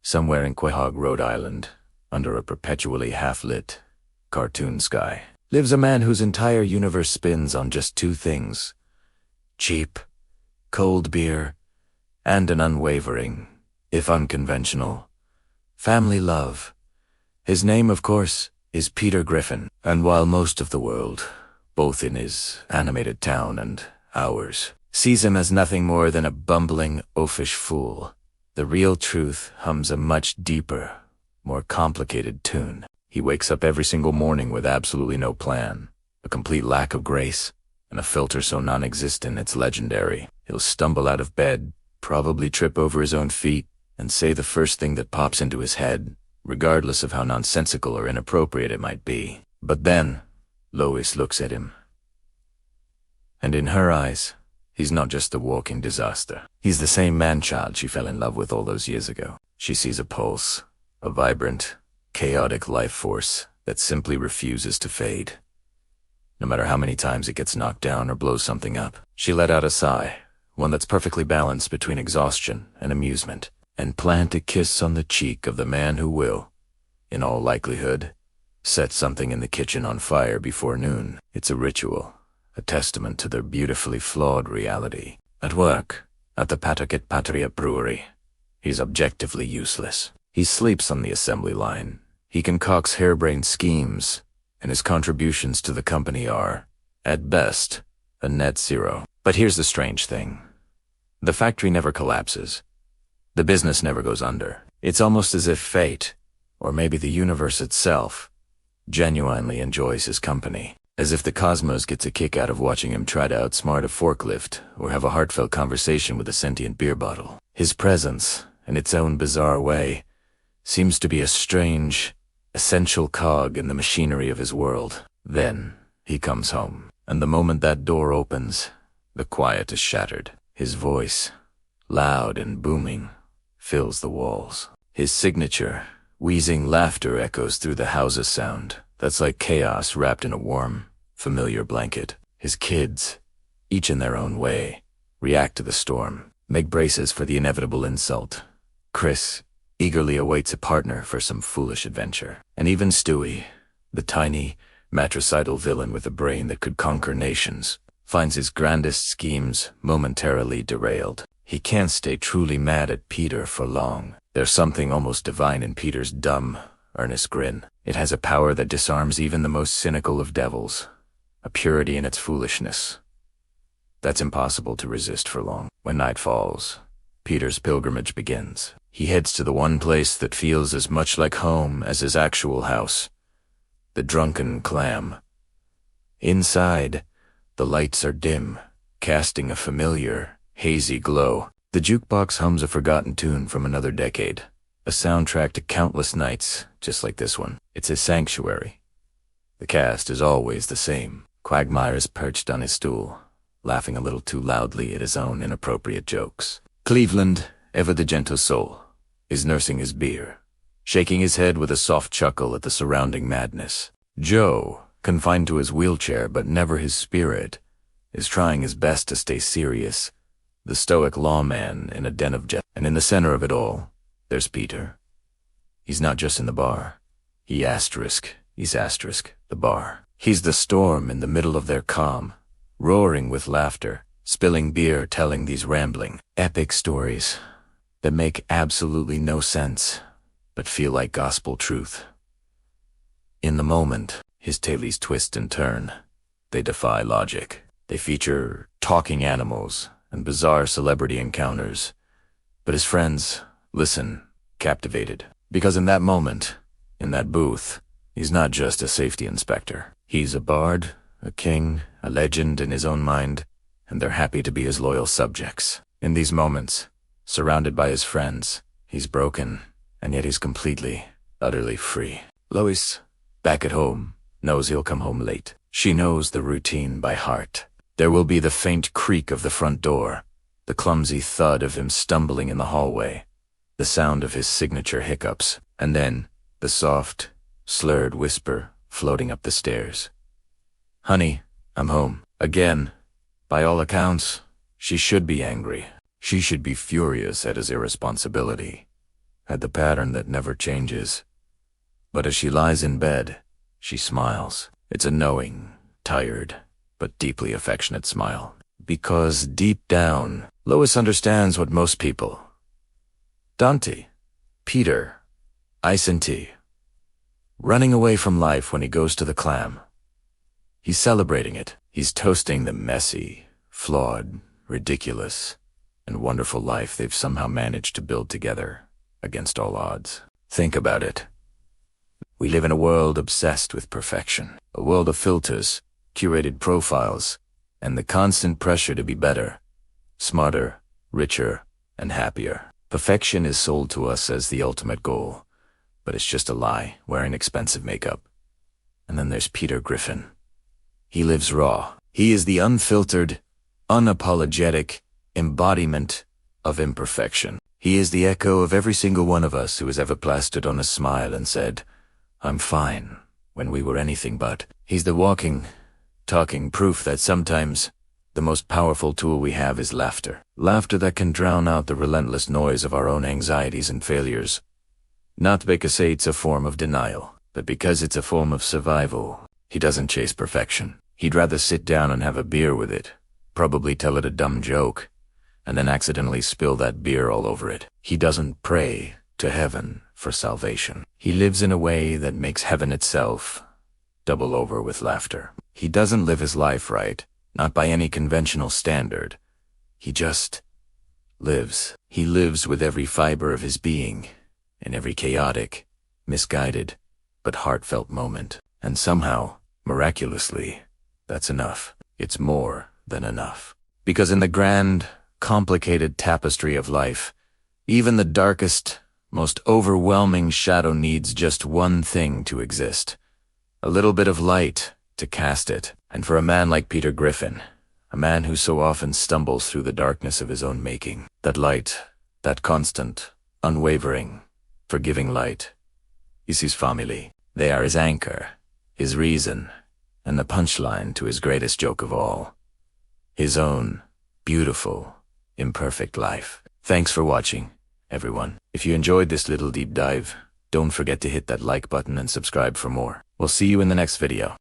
somewhere in Quahog, Rhode Island, under a perpetually half-lit cartoon sky, lives a man whose entire universe spins on just two things: cheap, cold beer, and an unwavering, if unconventional, family love. His name, of course, is Peter Griffin, and while most of the world, both in his animated town and ours, sees him as nothing more than a bumbling, oafish fool, the real truth hums a much deeper, more complicated tune. He wakes up every single morning with absolutely no plan, a complete lack of grace, and a filter so non-existent it's legendary. He'll stumble out of bed, probably trip over his own feet, and say the first thing that pops into his head, regardless of how nonsensical or inappropriate it might be. But then, Lois looks at him, and in her eyes, he's not just a walking disaster. He's the same man-child she fell in love with all those years ago. She sees a pulse, a vibrant, chaotic life force that simply refuses to fade. No matter how many times it gets knocked down or blows something up. She let out a sigh, one that's perfectly balanced between exhaustion and amusement, and plant a kiss on the cheek of the man who will, in all likelihood, set something in the kitchen on fire before noon. It's a ritual, a testament to their beautifully flawed reality. At work, at the Pawtucket Patria brewery, he's objectively useless. He sleeps on the assembly line. He concocts harebrained schemes, and his contributions to the company are, at best, a net zero. But here's the strange thing. The factory never collapses. The business never goes under. It's almost as if fate, or maybe the universe itself, genuinely enjoys his company. As if the cosmos gets a kick out of watching him try to outsmart a forklift or have a heartfelt conversation with a sentient beer bottle. His presence, in its own bizarre way, seems to be a strange, essential cog in the machinery of his world. Then he comes home, and the moment that door opens, the quiet is shattered. His voice, loud and booming, fills the walls. His signature, wheezing laughter echoes through the house's sound. That's like chaos wrapped in a warm, familiar blanket. His kids, each in their own way, react to the storm, make braces for the inevitable insult. Chris eagerly awaits a partner for some foolish adventure. And even Stewie, the tiny, matricidal villain with a brain that could conquer nations, finds his grandest schemes momentarily derailed. He can't stay truly mad at Peter for long. There's something almost divine in Peter's dumb, earnest grin. It has a power that disarms even the most cynical of devils, a purity in its foolishness that's impossible to resist for long. When night falls, Peter's pilgrimage begins. He heads to the one place that feels as much like home as his actual house, the Drunken Clam. Inside, the lights are dim, casting a familiar, hazy glow. The jukebox hums a forgotten tune from another decade, a soundtrack to countless nights just like this one. It's his sanctuary. The cast is always the same. Quagmire's perched on his stool, laughing a little too loudly at his own inappropriate jokes. Cleveland, ever the gentle soul, is nursing his beer, shaking his head with a soft chuckle at the surrounding madness. Joe, confined to his wheelchair but never his spirit, is trying his best to stay serious, the stoic lawman in a den of and in the center of it all, there's Peter. He's not just in the bar. He's asterisk, the bar. He's the storm in the middle of their calm, roaring with laughter, spilling beer, telling these rambling, epic stories that make absolutely no sense, but feel like gospel truth. In the moment, his tales twist and turn. They defy logic. They feature talking animals and bizarre celebrity encounters. But his friends listen, captivated. Because in that moment, in that booth, he's not just a safety inspector. He's a bard, a king, a legend in his own mind, and they're happy to be his loyal subjects. In these moments, surrounded by his friends, he's broken, and yet he's completely, utterly free. Lois, back at home, knows he'll come home late. She knows the routine by heart. There will be the faint creak of the front door, the clumsy thud of him stumbling in the hallway, the sound of his signature hiccups, and then the soft, slurred whisper floating up the stairs. "Honey, I'm home." Again, by all accounts, she should be angry. She should be furious at his irresponsibility. had the pattern that never changes. But as she lies in bed, she smiles. It's a knowing, tired, but deeply affectionate smile. Because deep down, Lois understands what most people— Dante, Peter, Ice and Tea— running away from life when he goes to the clam. He's celebrating it. He's toasting the messy, flawed, ridiculous, and wonderful life they've somehow managed to build together against all odds. Think about it. We live in a world obsessed with perfection, a world of filters, curated profiles, and the constant pressure to be better, smarter, richer, and happier. Perfection is sold to us as the ultimate goal, but it's just a lie wearing expensive makeup. And then there's Peter Griffin. He lives raw. He is the unfiltered, unapologetic embodiment of imperfection. He is the echo of every single one of us who has ever plastered on a smile and said, "I'm fine," when we were anything but. He's the walking, talking proof that sometimes the most powerful tool we have is laughter. Laughter that can drown out the relentless noise of our own anxieties and failures. Not because it's a form of denial, but because it's a form of survival. He doesn't chase perfection. He'd rather sit down and have a beer with it, probably tell it a dumb joke, and then accidentally spill that beer all over it. He doesn't pray to heaven for salvation. He lives in a way that makes heaven itself double over with laughter. He doesn't live his life right, not by any conventional standard. He just lives. He lives with every fiber of his being, in every chaotic, misguided, but heartfelt moment. And somehow, miraculously, that's enough. It's more than enough. Because in the grand, complicated tapestry of life, even the darkest, most overwhelming shadow needs just one thing to exist. A little bit of light to cast it. And for a man like Peter Griffin, a man who so often stumbles through the darkness of his own making, that light, that constant, unwavering, forgiving light, is his family. They are his anchor, his reason, and the punchline to his greatest joke of all. His own beautiful, imperfect life. Thanks for watching, everyone. If you enjoyed this little deep dive, don't forget to hit that like button and subscribe for more. We'll see you in the next video.